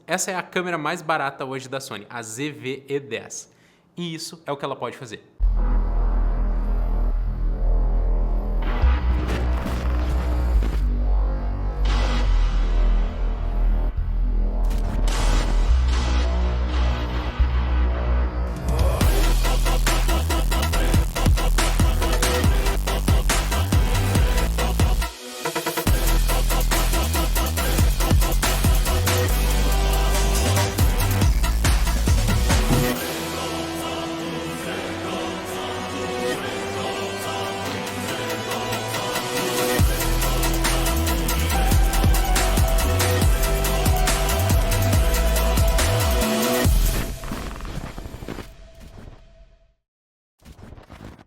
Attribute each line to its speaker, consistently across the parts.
Speaker 1: essa é a câmera mais barata hoje da Sony, a ZV-E10. E isso é o que ela pode fazer.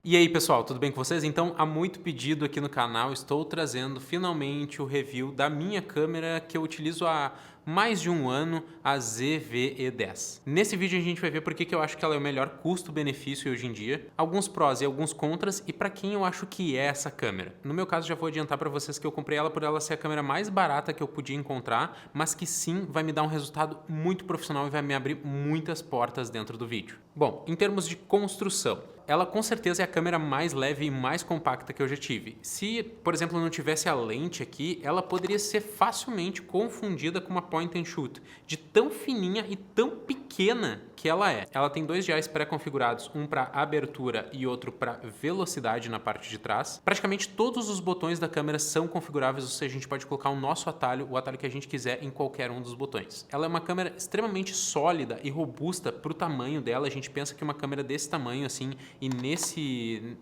Speaker 1: E aí pessoal, tudo bem com vocês? Então, há muito pedido aqui no canal, estou trazendo finalmente o review da minha câmera que eu utilizo há mais de um ano, a ZV-E10. Nesse vídeo a gente vai ver por que eu acho que ela é o melhor custo-benefício hoje em dia, alguns prós e alguns contras e para quem eu acho que é essa câmera. No meu caso já vou adiantar para vocês que eu comprei ela por ela ser a câmera mais barata que eu podia encontrar, mas que sim vai me dar um resultado muito profissional e vai me abrir muitas portas dentro do vídeo. Bom, em termos de construção, ela com certeza é a câmera mais leve e mais compacta que eu já tive. Se, por exemplo, não tivesse a lente aqui, ela poderia ser facilmente confundida com uma point and shoot, de tão fininha e tão pequena que ela é. Ela tem dois diais pré-configurados, um para abertura e outro para velocidade na parte de trás. Praticamente todos os botões da câmera são configuráveis, ou seja, a gente pode colocar o nosso atalho, o atalho que a gente quiser em qualquer um dos botões. Ela é uma câmera extremamente sólida e robusta para o tamanho dela. A gente pensa que uma câmera desse tamanho assim e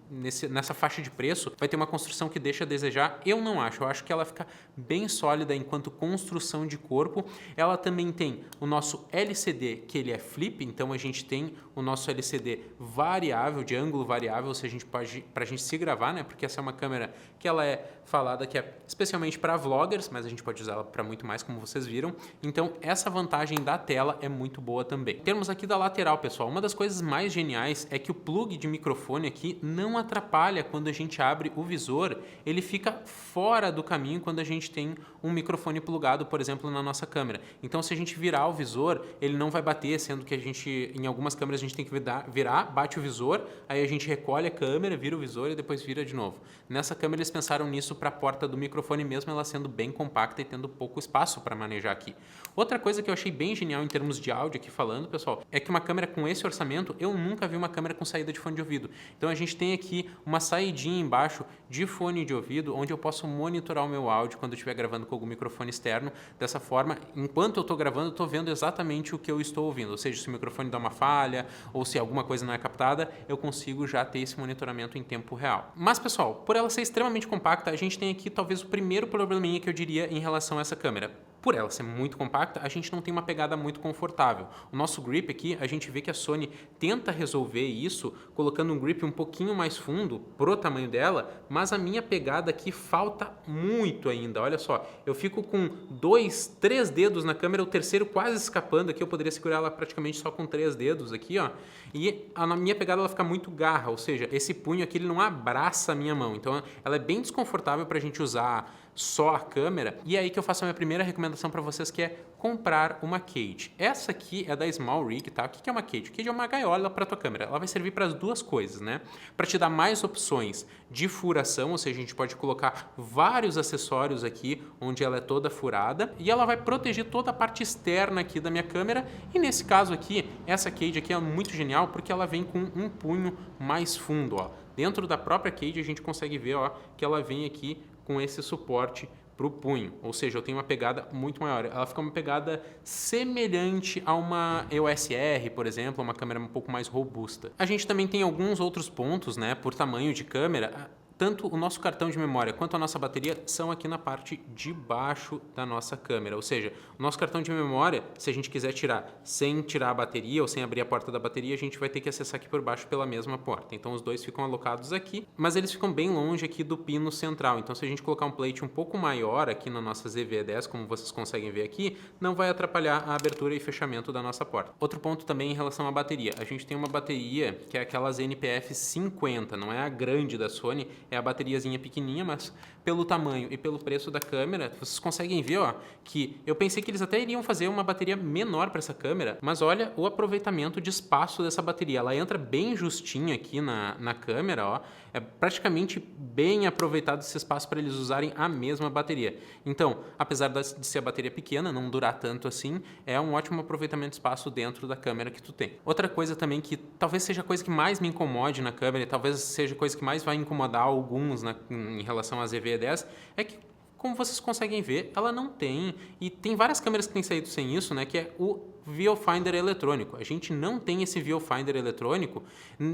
Speaker 1: nessa faixa de preço vai ter uma construção que deixa a desejar. Eu não acho, eu acho que ela fica bem sólida enquanto construção de corpo. Ela também tem o nosso LCD, que ele é flip, então a gente tem o nosso LCD variável, de ângulo variável, ou seja, a gente pode, pra gente se gravar, né, porque essa é uma câmera que ela é falada que é especialmente para vloggers, mas a gente pode usá-la para muito mais, como vocês viram. Então essa vantagem da tela é muito boa também. Em termos aqui da lateral, pessoal, uma das coisas mais geniais é que o plug de microfone aqui não atrapalha quando a gente abre o visor, ele fica fora do caminho quando a gente tem um microfone plugado, por exemplo, na nossa câmera. Então se a gente virar o visor, ele não vai bater, sendo que a gente, em algumas câmeras a gente tem que virar, bate o visor, aí a gente recolhe a câmera, vira o visor e depois vira de novo. Nessa câmera eles pensaram nisso para a porta do microfone mesmo, ela sendo bem compacta e tendo pouco espaço para manejar aqui. Outra coisa que eu achei bem genial em termos de áudio aqui falando, pessoal, é que uma câmera com esse orçamento, eu nunca vi uma câmera com saída de fone de ouvido. Então a gente tem aqui uma saidinha embaixo de fone de ouvido, onde eu posso monitorar o meu áudio quando eu estiver gravando com algum microfone externo. Dessa forma, enquanto eu estou gravando, eu estou vendo exatamente o que eu estou ouvindo, ou seja, se o microfone dá uma falha ou se alguma coisa não é captada, eu consigo já ter esse monitoramento em tempo real. Mas pessoal, por ela ser extremamente compacta, a gente tem aqui talvez o primeiro probleminha que eu diria em relação a essa câmera. Por ela ser muito compacta, a gente não tem uma pegada muito confortável. O nosso grip aqui, a gente vê que a Sony tenta resolver isso colocando um grip um pouquinho mais fundo pro tamanho dela, mas a minha pegada aqui falta muito ainda. Olha só, eu fico com 2, 3 dedos na câmera, o terceiro quase escapando aqui, eu poderia segurar ela praticamente só com 3 dedos aqui, ó. E a minha pegada ela fica muito garra, ou seja, esse punho aqui ele não abraça a minha mão. Então ela é bem desconfortável pra gente usar só a câmera. E é aí que eu faço a minha primeira recomendação para vocês, que é comprar uma cage. Essa aqui é da Small Rig, tá? O que é uma cage? Cage é uma gaiola para tua câmera. Ela vai servir para as duas coisas, né? Para te dar mais opções de furação, ou seja, a gente pode colocar vários acessórios aqui, onde ela é toda furada, e ela vai proteger toda a parte externa aqui da minha câmera. E nesse caso aqui, essa cage aqui é muito genial, porque ela vem com um punho mais fundo, ó. Dentro da própria cage a gente consegue ver, ó, que ela vem aqui com esse suporte para o punho, ou seja, eu tenho uma pegada muito maior. Ela fica uma pegada semelhante a uma EOS R, por exemplo, uma câmera um pouco mais robusta. A gente também tem alguns outros pontos, né, por tamanho de câmera. Tanto o nosso cartão de memória quanto a nossa bateria são aqui na parte de baixo da nossa câmera. Ou seja, o nosso cartão de memória, se a gente quiser tirar sem tirar a bateria ou sem abrir a porta da bateria, a gente vai ter que acessar aqui por baixo pela mesma porta. Então os dois ficam alocados aqui, mas eles ficam bem longe aqui do pino central. Então se a gente colocar um plate um pouco maior aqui na nossa ZV-E10, como vocês conseguem ver aqui, não vai atrapalhar a abertura e fechamento da nossa porta. Outro ponto também em relação à bateria. A gente tem uma bateria que é aquela NPF 50, não é a grande da Sony, É a bateriazinha pequenininha, mas pelo tamanho e pelo preço da câmera, vocês conseguem ver, ó, que eu pensei que eles até iriam fazer uma bateria menor para essa câmera, mas olha o aproveitamento de espaço dessa bateria. Ela entra bem justinha aqui na câmera, ó. É praticamente bem aproveitado esse espaço para eles usarem a mesma bateria. Então, apesar de ser a bateria pequena, não durar tanto assim, é um ótimo aproveitamento de espaço dentro da câmera que tu tem. Outra coisa também que talvez seja a coisa que mais me incomode na câmera e talvez seja a coisa que mais vai incomodar alguns em relação à ZV-E10 é que, como vocês conseguem ver, ela não tem, e tem várias câmeras que têm saído sem isso, né, que é o viewfinder eletrônico. A gente não tem esse viewfinder eletrônico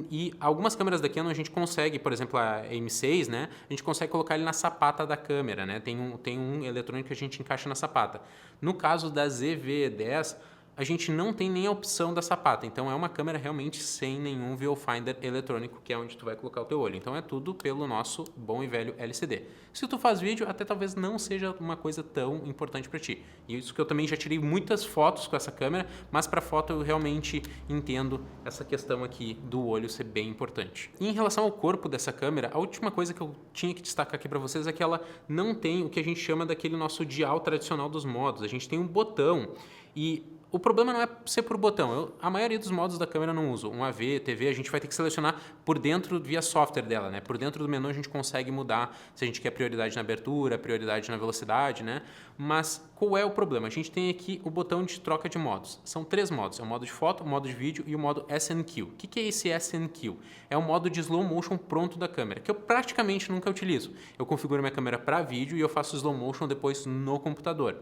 Speaker 1: e algumas câmeras da Canon a gente consegue, por exemplo, a M6, né, a gente consegue colocar ele na sapata da câmera, né, tem um eletrônico que a gente encaixa na sapata. No caso da ZV-E10, a gente não tem nem a opção da sapata, então é uma câmera realmente sem nenhum viewfinder eletrônico, que é onde tu vai colocar o teu olho. Então é tudo pelo nosso bom e velho LCD. Se tu faz vídeo, até talvez não seja uma coisa tão importante para ti. E isso que eu também já tirei muitas fotos com essa câmera, mas para foto eu realmente entendo essa questão aqui do olho ser bem importante. E em relação ao corpo dessa câmera, a última coisa que eu tinha que destacar aqui para vocês é que ela não tem o que a gente chama daquele nosso dial tradicional dos modos. A gente tem um botão e o problema não é ser por botão. A maioria dos modos da câmera não uso. Um AV, TV, a gente vai ter que selecionar por dentro via software dela, né? Por dentro do menu a gente consegue mudar se a gente quer prioridade na abertura, prioridade na velocidade, né? Mas qual é o problema? A gente tem aqui o botão de troca de modos. São 3 modos. É o modo de foto, o modo de vídeo e o modo SNQ. O que é esse SNQ? É o modo de slow motion pronto da câmera, que eu praticamente nunca utilizo. Eu configuro minha câmera para vídeo e eu faço slow motion depois no computador.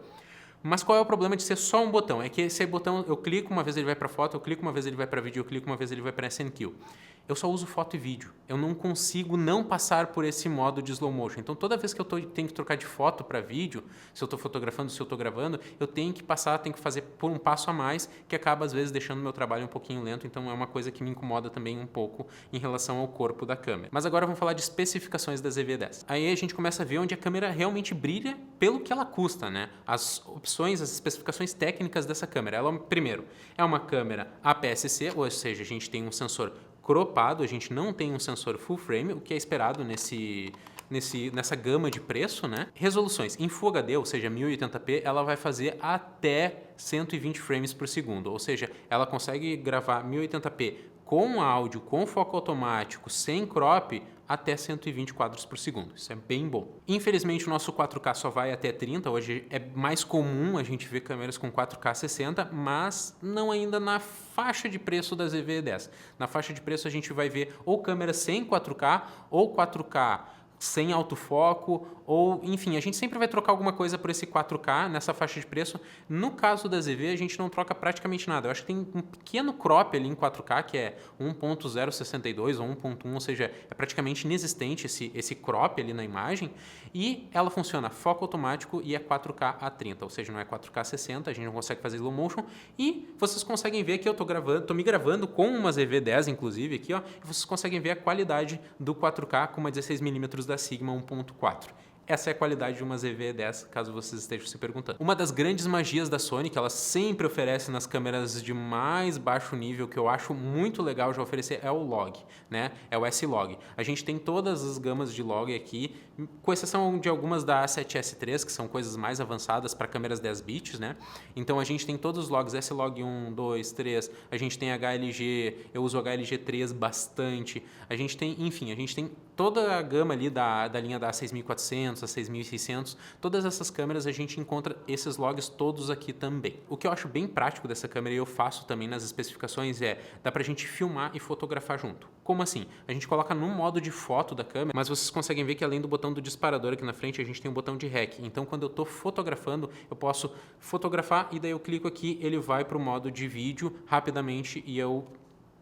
Speaker 1: Mas qual é o problema de ser só um botão? É que esse botão, eu clico, uma vez ele vai para foto, eu clico, uma vez ele vai para vídeo, eu clico, uma vez ele vai para SNQ. Eu só uso foto e vídeo. Eu não consigo não passar por esse modo de slow motion. Então, toda vez que eu tenho que trocar de foto para vídeo, se eu estou fotografando, se eu estou gravando, eu tenho que passar, tenho que fazer por um passo a mais, que acaba, às vezes, deixando meu trabalho um pouquinho lento. Então, é uma coisa que me incomoda também um pouco em relação ao corpo da câmera. Mas agora vamos falar de especificações da ZV-10. Aí a gente começa a ver onde a câmera realmente brilha pelo que ela custa, né? As opções, as especificações técnicas dessa câmera. Ela, primeiro, é uma câmera APS-C, ou seja, a gente tem um sensor cropado, a gente não tem um sensor full frame, o que é esperado nessa gama de preço, né? Resoluções em Full HD, ou seja, 1080p, ela vai fazer até 120 frames por segundo, ou seja, ela consegue gravar 1080p com áudio, com foco automático, sem crop, até 120 quadros por segundo. Isso é bem bom. Infelizmente, o nosso 4K só vai até 30. Hoje é mais comum a gente ver câmeras com 4K 60, mas não ainda na faixa de preço da ZV-10. Na faixa de preço a gente vai ver ou câmeras sem 4K ou 4K sem autofoco, ou enfim, a gente sempre vai trocar alguma coisa por esse 4K nessa faixa de preço. No caso da ZV, a gente não troca praticamente nada. Eu acho que tem um pequeno crop ali em 4K, que é 1.062 ou 1.1, ou seja, é praticamente inexistente esse crop ali na imagem, e ela funciona foco automático e é 4K a 30, ou seja, não é 4K 60, a gente não consegue fazer slow motion, e vocês conseguem ver que eu tô me gravando com uma ZV-10, inclusive, aqui, ó, e vocês conseguem ver a qualidade do 4K com uma 16mm da Sigma 1.4. Essa é a qualidade de uma ZV-10, caso vocês estejam se perguntando. Uma das grandes magias da Sony, que ela sempre oferece nas câmeras de mais baixo nível, que eu acho muito legal já oferecer, é o log, né? É o S-Log. A gente tem todas as gamas de log aqui, com exceção de algumas da A7S III, que são coisas mais avançadas para câmeras 10 bits, né? Então a gente tem todos os logs, S-Log 1, 2, 3, a gente tem HLG, eu uso HLG3 bastante, a gente tem, enfim, a gente tem toda a gama ali da linha da A6400, a 6600, todas essas câmeras a gente encontra esses logs todos aqui também. O que eu acho bem prático dessa câmera e eu faço também nas especificações dá pra gente filmar e fotografar junto. Como assim? A gente coloca no modo de foto da câmera, mas vocês conseguem ver que além do botão do disparador aqui na frente, a gente tem um botão de REC. Então quando eu tô fotografando, eu posso fotografar e daí eu clico aqui, ele vai pro modo de vídeo rapidamente e eu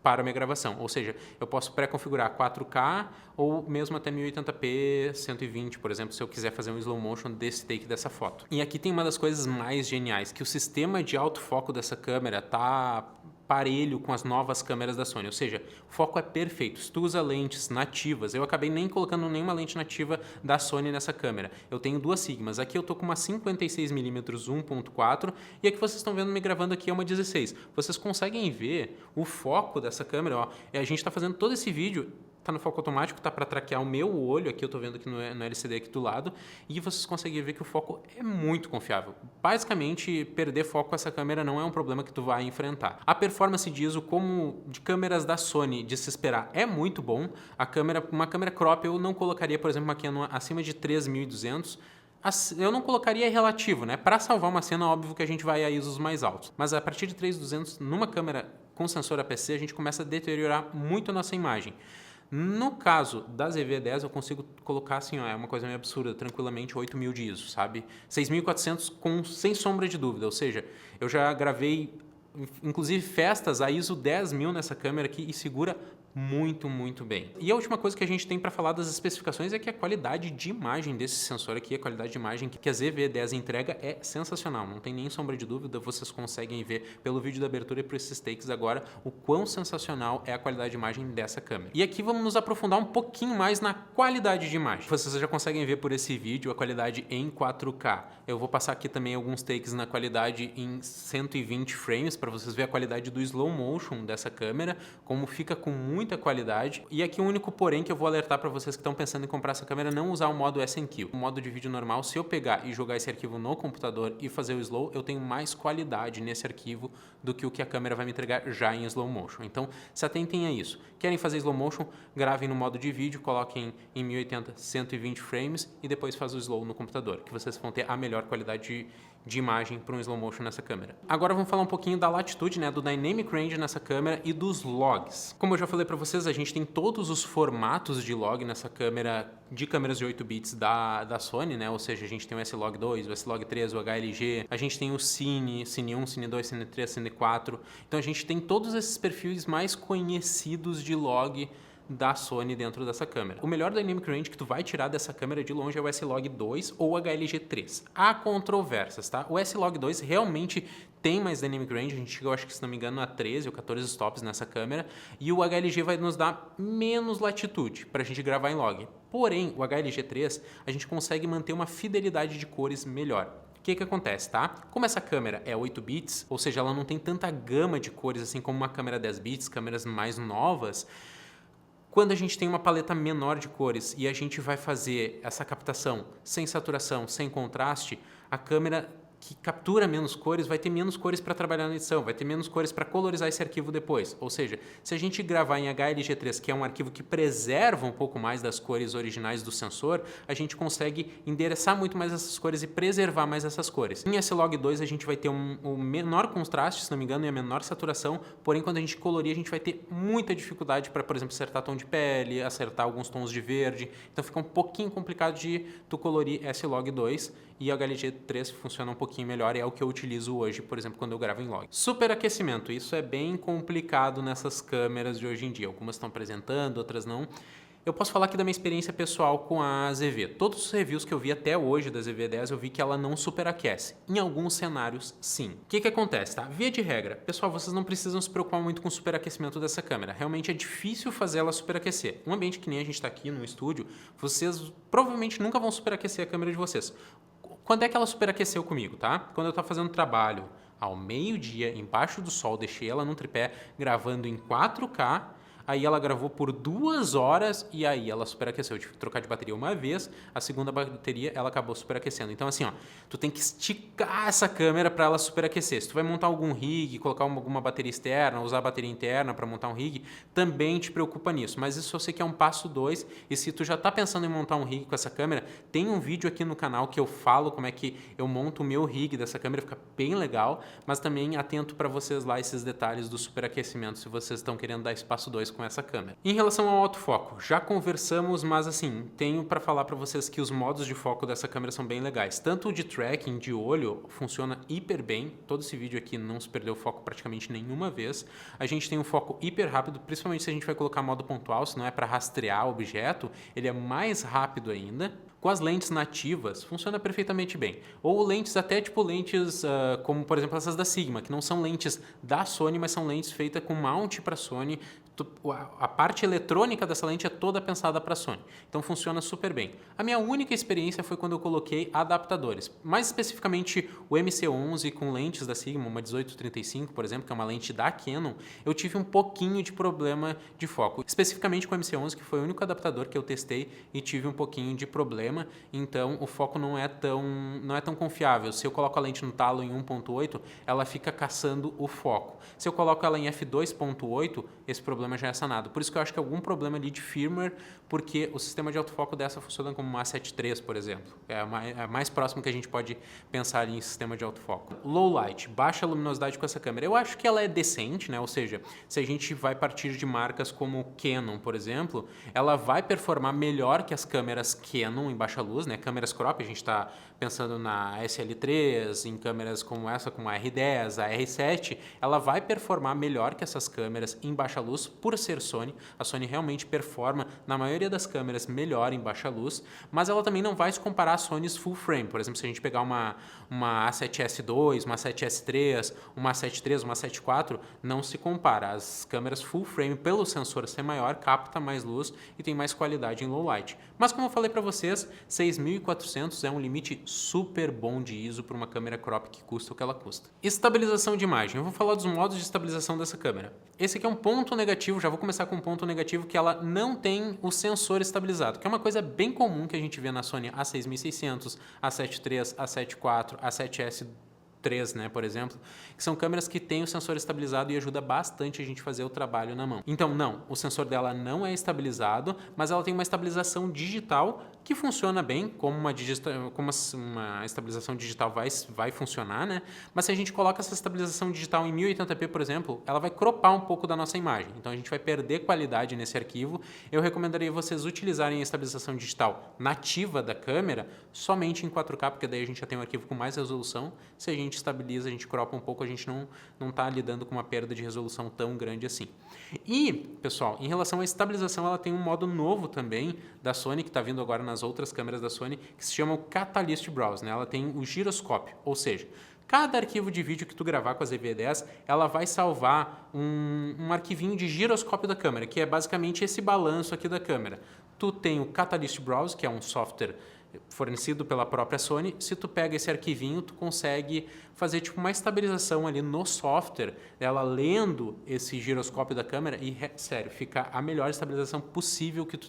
Speaker 1: para a minha gravação, ou seja, eu posso pré-configurar 4K ou mesmo até 1080p 120, por exemplo, se eu quiser fazer um slow motion desse take dessa foto. E aqui tem uma das coisas mais geniais, que o sistema de autofoco dessa câmera tá parelho com as novas câmeras da Sony, ou seja, o foco é perfeito. Se tu usa lentes nativas, eu acabei nem colocando nenhuma lente nativa da Sony nessa câmera. Eu tenho duas Sigmas, aqui eu tô com uma 56mm 1.4 e a que vocês estão vendo me gravando aqui é uma 16. Vocês conseguem ver o foco dessa câmera, ó, e a gente está fazendo todo esse vídeo tá no foco automático, tá para traquear o meu olho, aqui eu tô vendo aqui no LCD aqui do lado, e vocês conseguem ver que o foco é muito confiável. Basicamente, perder foco com essa câmera não é um problema que tu vai enfrentar. A performance de ISO, como de câmeras da Sony, de se esperar, é muito bom. Uma câmera crop eu não colocaria, por exemplo, uma Canon acima de 3200. Eu não colocaria relativo, né? Para salvar uma cena, óbvio que a gente vai a ISOs mais altos. Mas a partir de 3200, numa câmera com sensor APC, a gente começa a deteriorar muito a nossa imagem. No caso da ZV-10, eu consigo colocar assim, ó, é uma coisa meio absurda, tranquilamente 8.000 de ISO, sabe? 6.400 sem sombra de dúvida, ou seja, eu já gravei, inclusive festas a ISO 10.000 nessa câmera aqui e segura muito, muito bem. E a última coisa que a gente tem para falar das especificações é que a qualidade de imagem desse sensor aqui, a qualidade de imagem que a ZV-10 entrega é sensacional, não tem nem sombra de dúvida, vocês conseguem ver pelo vídeo da abertura e por esses takes agora o quão sensacional é a qualidade de imagem dessa câmera. E aqui vamos nos aprofundar um pouquinho mais na qualidade de imagem. Vocês já conseguem ver por esse vídeo a qualidade em 4K. Eu vou passar aqui também alguns takes na qualidade em 120 frames para vocês verem a qualidade do slow motion dessa câmera, como fica com muita qualidade. E aqui o único porém que eu vou alertar para vocês que estão pensando em comprar essa câmera, não usar o modo S&Q. O modo de vídeo normal, se eu pegar e jogar esse arquivo no computador e fazer o slow, eu tenho mais qualidade nesse arquivo do que o que a câmera vai me entregar já em slow motion. Então, se atentem a isso. Querem fazer slow motion? Gravem no modo de vídeo, coloquem em 1080, 120 frames e depois faz o slow no computador, que vocês vão ter a melhor qualidade de imagem para um slow motion nessa câmera. Agora vamos falar um pouquinho da latitude, né, do dynamic range nessa câmera e dos logs. Como eu já falei para vocês, a gente tem todos os formatos de log nessa câmera, de câmeras de 8 bits da Sony, né? Ou seja, a gente tem o S-Log2, o S-Log3, o HLG, a gente tem o Cine, Cine 1, Cine 2, Cine 3, Cine 4. Então a gente tem todos esses perfis mais conhecidos de log da Sony dentro dessa câmera. O melhor Dynamic Range que tu vai tirar dessa câmera de longe é o S-Log2 ou o HLG3. Há controvérsias, tá? O S-Log2 realmente tem mais Dynamic Range, a gente chegou, acho que se não me engano, a 13 ou 14 stops nessa câmera, e o HLG vai nos dar menos latitude para a gente gravar em log. Porém, o HLG3, a gente consegue manter uma fidelidade de cores melhor. O que acontece, tá? Como essa câmera é 8 bits, ou seja, ela não tem tanta gama de cores assim como uma câmera 10 bits, câmeras mais novas, quando a gente tem uma paleta menor de cores e a gente vai fazer essa captação sem saturação, sem contraste, a câmera que captura menos cores vai ter menos cores para trabalhar na edição, vai ter menos cores para colorizar esse arquivo depois. Ou seja, se a gente gravar em HLG3, que é um arquivo que preserva um pouco mais das cores originais do sensor, a gente consegue endereçar muito mais essas cores e preservar mais essas cores. Em S-Log2 a gente vai ter um menor contraste, se não me engano, e a menor saturação, porém quando a gente colorir a gente vai ter muita dificuldade para, por exemplo, acertar tom de pele, acertar alguns tons de verde, então fica um pouquinho complicado de tu colorir S-Log2 e o HLG3 funciona um pouquinho melhor e é o que eu utilizo hoje, por exemplo, quando eu gravo em log. Superaquecimento, isso é bem complicado nessas câmeras de hoje em dia. Algumas estão apresentando, outras não. Eu posso falar aqui da minha experiência pessoal com a ZV. Todos os reviews que eu vi até hoje da ZV-10, eu vi que ela não superaquece. Em alguns cenários, sim. O que acontece, tá? Via de regra, pessoal, vocês não precisam se preocupar muito com o superaquecimento dessa câmera. Realmente é difícil fazer ela superaquecer. Um ambiente que nem a gente está aqui no estúdio, vocês provavelmente nunca vão superaquecer a câmera de vocês. Quando é que ela superaqueceu comigo, tá? Quando eu estava fazendo trabalho ao meio-dia, embaixo do sol, deixei ela num tripé, gravando em 4K, aí ela gravou por 2 horas e aí ela superaqueceu. Eu tive que trocar de bateria uma vez, a segunda bateria ela acabou superaquecendo. Então assim, ó, tu tem que esticar essa câmera para ela superaquecer. Se tu vai montar algum rig, colocar alguma bateria externa, usar a bateria interna para montar um rig, também te preocupa nisso. Mas isso eu sei que é um passo 2 e se tu já tá pensando em montar um rig com essa câmera, tem um vídeo aqui no canal que eu falo como é que eu monto o meu rig dessa câmera, fica bem legal, mas também atento para vocês lá esses detalhes do superaquecimento se vocês estão querendo dar esse passo 2 com essa câmera. Em relação ao autofoco, já conversamos, mas assim, tenho para falar para vocês que os modos de foco dessa câmera são bem legais. Tanto o de tracking de olho funciona hiper bem, todo esse vídeo aqui não se perdeu o foco praticamente nenhuma vez. A gente tem um foco hiper rápido, principalmente se a gente vai colocar modo pontual, se não é para rastrear o objeto, ele é mais rápido ainda. Com as lentes nativas, funciona perfeitamente bem. Ou lentes até tipo lentes como, por exemplo, essas da Sigma, que não são lentes da Sony, mas são lentes feitas com mount para Sony. A parte eletrônica dessa lente é toda pensada para Sony. Então funciona super bem. A minha única experiência foi quando eu coloquei adaptadores. Mais especificamente o MC11 com lentes da Sigma, uma 18-35, por exemplo, que é uma lente da Canon, eu tive um pouquinho de problema de foco. Especificamente com o MC11, que foi o único adaptador que eu testei e tive um pouquinho de problema. Então o foco não é tão confiável. Se eu coloco a lente no talo em 1.8, ela fica caçando o foco. Se eu coloco ela em f2.8, esse problema já é sanado. Por isso que eu acho que é algum problema ali de firmware, porque o sistema de autofoco dessa funciona como uma A7 III, por exemplo. É a mais próximo que a gente pode pensar em sistema de autofoco. Low light, baixa luminosidade com essa câmera. Eu acho que ela é decente, né? Ou seja, se a gente vai partir de marcas como Canon, por exemplo, ela vai performar melhor que as câmeras Canon em baixa luz, né? Câmeras crop, a gente está pensando na SL3, em câmeras como essa, como a R10, a R7, ela vai performar melhor que essas câmeras em baixa luz, por ser Sony. A Sony realmente performa, na maioria das câmeras, melhor em baixa luz, mas ela também não vai se comparar a Sony's full frame. Por exemplo, se a gente pegar uma A7S2, uma A7S3, uma A7 III, uma A7 IV, não se compara. As câmeras full frame, pelo sensor ser maior, capta mais luz e tem mais qualidade em low light. Mas como eu falei para vocês, 6.400 é um limite super bom de ISO para uma câmera crop que custa o que ela custa. Estabilização de imagem. Eu vou falar dos modos de estabilização dessa câmera. Esse aqui é um ponto negativo, já vou começar com um ponto negativo, que ela não tem o sensor estabilizado, que é uma coisa bem comum que a gente vê na Sony A6600, A7 III, A7 IV, A7S 3, né, por exemplo, que são câmeras que têm o sensor estabilizado e ajuda bastante a gente fazer o trabalho na mão. Então, não, o sensor dela não é estabilizado, mas ela tem uma estabilização digital que funciona bem, como uma estabilização digital vai funcionar, né? Mas se a gente coloca essa estabilização digital em 1080p, por exemplo, ela vai cropar um pouco da nossa imagem. Então, a gente vai perder qualidade nesse arquivo. Eu recomendaria vocês utilizarem a estabilização digital nativa da câmera somente em 4K, porque daí a gente já tem um arquivo com mais resolução. Se a gente estabiliza, a gente cropa um pouco, a gente não está lidando com uma perda de resolução tão grande assim. E, pessoal, em relação à estabilização, ela tem um modo novo também da Sony, que está vindo agora nas outras câmeras da Sony, que se chama o Catalyst Browse, né? Ela tem o giroscópio, ou seja, cada arquivo de vídeo que tu gravar com a ZV-E10, ela vai salvar um arquivinho de giroscópio da câmera, que é basicamente esse balanço aqui da câmera. Tu tem o Catalyst Browse, que é um software fornecido pela própria Sony. Se tu pega esse arquivinho, tu consegue fazer tipo uma estabilização ali no software, ela lendo esse giroscópio da câmera e, sério, fica a melhor estabilização possível que tu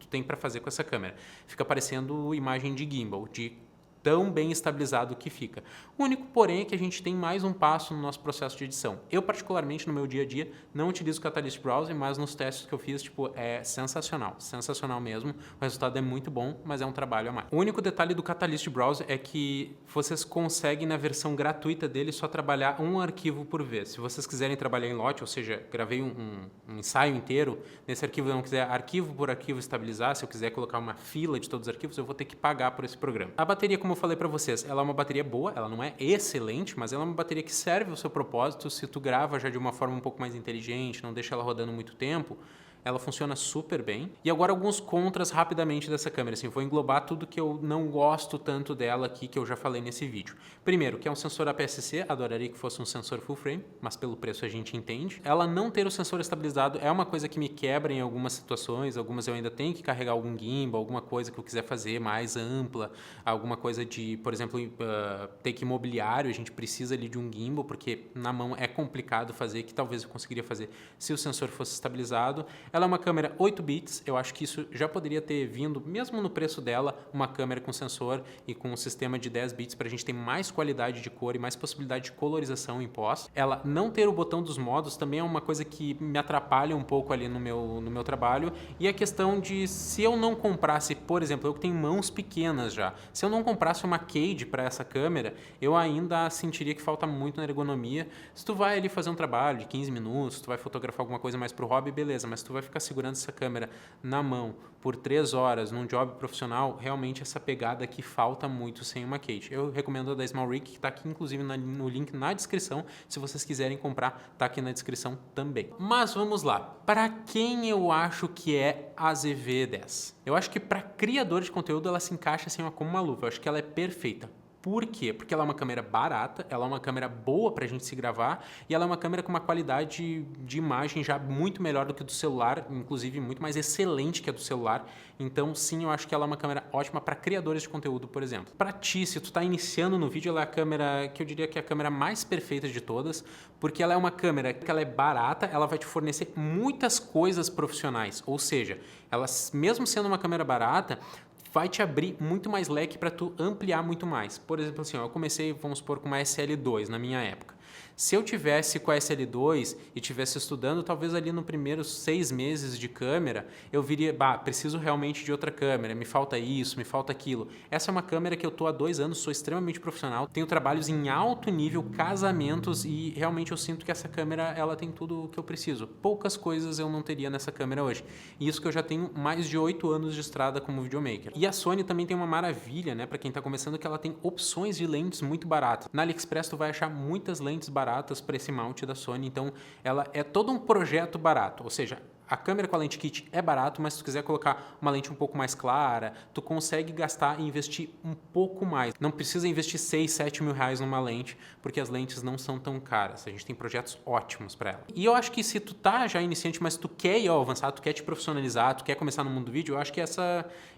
Speaker 1: tem para fazer com essa câmera. Fica parecendo imagem de gimbal, de tão bem estabilizado que fica. O único, porém, é que a gente tem mais um passo no nosso processo de edição. Eu, particularmente, no meu dia a dia, não utilizo o Catalyst Browse, mas nos testes que eu fiz, tipo, é sensacional mesmo. O resultado é muito bom, mas é um trabalho a mais. O único detalhe do Catalyst Browse é que vocês conseguem, na versão gratuita dele, só trabalhar um arquivo por vez. Se vocês quiserem trabalhar em lote, ou seja, gravei um ensaio inteiro, nesse arquivo eu não quiser arquivo por arquivo estabilizar, se eu quiser colocar uma fila de todos os arquivos, eu vou ter que pagar por esse programa. A bateria, como eu falei para vocês, ela é uma bateria boa, ela não é excelente, mas ela é uma bateria que serve ao seu propósito. Se tu grava já de uma forma um pouco mais inteligente, não deixa ela rodando muito tempo, ela funciona super bem. E agora alguns contras rapidamente dessa câmera, assim, vou englobar tudo que eu não gosto tanto dela aqui, que eu já falei nesse vídeo. Primeiro, que é um sensor APS-C, adoraria que fosse um sensor full frame, mas pelo preço a gente entende. Ela não ter o sensor estabilizado é uma coisa que me quebra em algumas situações, algumas eu ainda tenho que carregar algum gimbal, alguma coisa que eu quiser fazer mais ampla, alguma coisa de, por exemplo, take imobiliário, a gente precisa ali de um gimbal, porque na mão é complicado fazer, que talvez eu conseguiria fazer se o sensor fosse estabilizado. Ela é uma câmera 8 bits, eu acho que isso já poderia ter vindo, mesmo no preço dela, uma câmera com sensor e com um sistema de 10 bits para a gente ter mais qualidade de cor e mais possibilidade de colorização em pós. Ela não ter o botão dos modos também é uma coisa que me atrapalha um pouco ali no meu trabalho. E a questão de, se eu não comprasse, por exemplo, eu que tenho mãos pequenas já, se eu não comprasse uma cage para essa câmera, eu ainda sentiria que falta muito na ergonomia. Se tu vai ali fazer um trabalho de 15 minutos, tu vai fotografar alguma coisa mais pro hobby, beleza, mas tu vai ficar segurando essa câmera na mão por 3 horas num job profissional, realmente essa pegada aqui falta muito sem uma case. Eu recomendo a da SmallRig, que está aqui inclusive no link na descrição. Se vocês quiserem comprar, está aqui na descrição também. Mas vamos lá. Para quem eu acho que é a ZV-E10? Eu acho que para criador de conteúdo ela se encaixa assim como uma luva. Eu acho que ela é perfeita. Por quê? Porque ela é uma câmera barata, ela é uma câmera boa para a gente se gravar e ela é uma câmera com uma qualidade de imagem já muito melhor do que do celular, inclusive muito mais excelente que a do celular. Então, sim, eu acho que ela é uma câmera ótima para criadores de conteúdo, por exemplo. Para ti, se tu está iniciando no vídeo, ela é a câmera que eu diria que é a câmera mais perfeita de todas, porque ela é uma câmera que ela é barata, ela vai te fornecer muitas coisas profissionais, ou seja, ela mesmo sendo uma câmera barata, vai te abrir muito mais leque para tu ampliar muito mais. Por exemplo, assim, eu comecei, vamos supor, com uma SL2 na minha época. Se eu tivesse com a SL2 e tivesse estudando, talvez ali no primeiros 6 meses de câmera, eu viria, preciso realmente de outra câmera, me falta isso, me falta aquilo. Essa é uma câmera que eu estou há 2 anos, sou extremamente profissional, tenho trabalhos em alto nível, casamentos e realmente eu sinto que essa câmera, ela tem tudo o que eu preciso. Poucas coisas eu não teria nessa câmera hoje. E isso que eu já tenho mais de 8 anos de estrada como videomaker. E a Sony também tem uma maravilha, né, para quem está começando, que ela tem opções de lentes muito baratas. Na AliExpress tu vai achar muitas lentes baratas para esse mount da Sony, então ela é todo um projeto barato, ou seja, a câmera com a lente kit é barato, mas se tu quiser colocar uma lente um pouco mais clara, tu consegue gastar e investir um pouco mais. Não precisa investir 6, 7 mil reais numa lente, porque as lentes não são tão caras. A gente tem projetos ótimos para ela. E eu acho que se tu tá já iniciante, mas tu quer ir ao avançado, tu quer te profissionalizar, tu quer começar no mundo do vídeo, eu acho que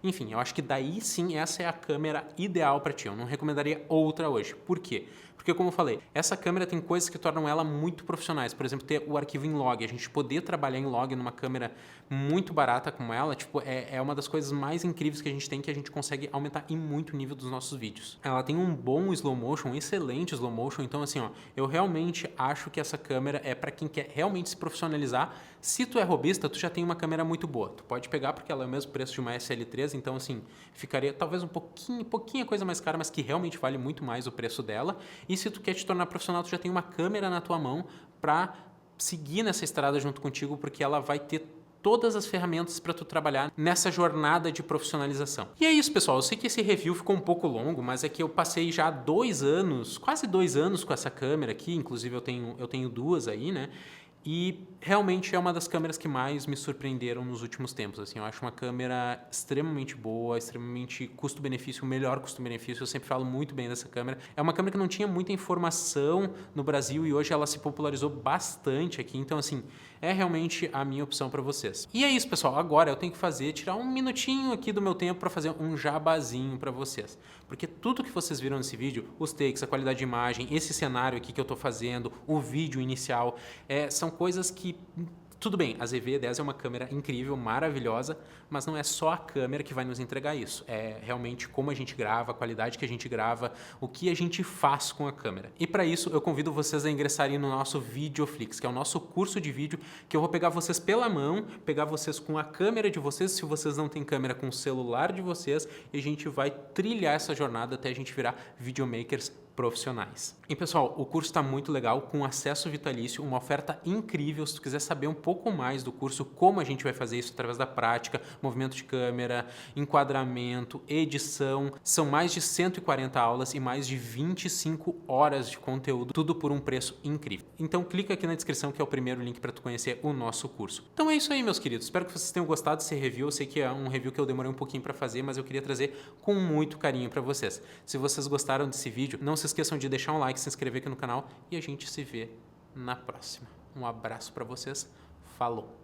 Speaker 1: enfim, eu acho que daí sim essa é a câmera ideal para ti. Eu não recomendaria outra hoje. Por quê? Porque, como eu falei, essa câmera tem coisas que tornam ela muito profissionais. Por exemplo, ter o arquivo em log. A gente poder trabalhar em log numa câmera muito barata como ela, tipo, é uma das coisas mais incríveis que a gente tem, que a gente consegue aumentar em muito o nível dos nossos vídeos. Ela tem um bom slow motion, um excelente slow motion. Então, assim, ó, eu realmente acho que essa câmera é para quem quer realmente se profissionalizar. Se tu é robista, tu já tem uma câmera muito boa. Tu pode pegar porque ela é o mesmo preço de uma SL3, então, assim, ficaria talvez um pouquinho coisa mais cara, mas que realmente vale muito mais o preço dela. E se tu quer te tornar profissional, tu já tem uma câmera na tua mão para seguir nessa estrada junto contigo, porque ela vai ter todas as ferramentas para tu trabalhar nessa jornada de profissionalização. E é isso, pessoal. Eu sei que esse review ficou um pouco longo, mas é que eu passei já 2 anos, quase 2 anos com essa câmera aqui. Inclusive eu tenho 2 aí, né? E realmente é uma das câmeras que mais me surpreenderam nos últimos tempos. Assim, eu acho uma câmera extremamente boa, extremamente custo-benefício, o melhor custo-benefício. Eu sempre falo muito bem dessa câmera. É uma câmera que não tinha muita informação no Brasil e hoje ela se popularizou bastante aqui. Então, assim, é realmente a minha opção para vocês. E é isso, pessoal. Agora eu tenho que tirar um minutinho aqui do meu tempo para fazer um jabazinho para vocês. Porque tudo que vocês viram nesse vídeo, os takes, a qualidade de imagem, esse cenário aqui que eu estou fazendo, o vídeo inicial, são coisas que... Tudo bem, a ZV-E10 é uma câmera incrível, maravilhosa, mas não é só a câmera que vai nos entregar isso. É realmente como a gente grava, a qualidade que a gente grava, o que a gente faz com a câmera. E para isso, eu convido vocês a ingressarem no nosso Videoflix, que é o nosso curso de vídeo, que eu vou pegar vocês pela mão, pegar vocês com a câmera de vocês, se vocês não têm câmera, com o celular de vocês, e a gente vai trilhar essa jornada até a gente virar videomakers profissionais. E pessoal, o curso está muito legal, com acesso vitalício, uma oferta incrível. Se tu quiser saber um pouco mais do curso, como a gente vai fazer isso através da prática, movimento de câmera, enquadramento, edição, são mais de 140 aulas e mais de 25 horas de conteúdo, tudo por um preço incrível. Então clica aqui na descrição que é o primeiro link para tu conhecer o nosso curso. Então é isso aí, meus queridos. Espero que vocês tenham gostado desse review. Eu sei que é um review que eu demorei um pouquinho para fazer, mas eu queria trazer com muito carinho para vocês. Se vocês gostaram desse vídeo, não se esqueçam de deixar um like, se inscrever aqui no canal e a gente se vê na próxima. Um abraço para vocês. Falou!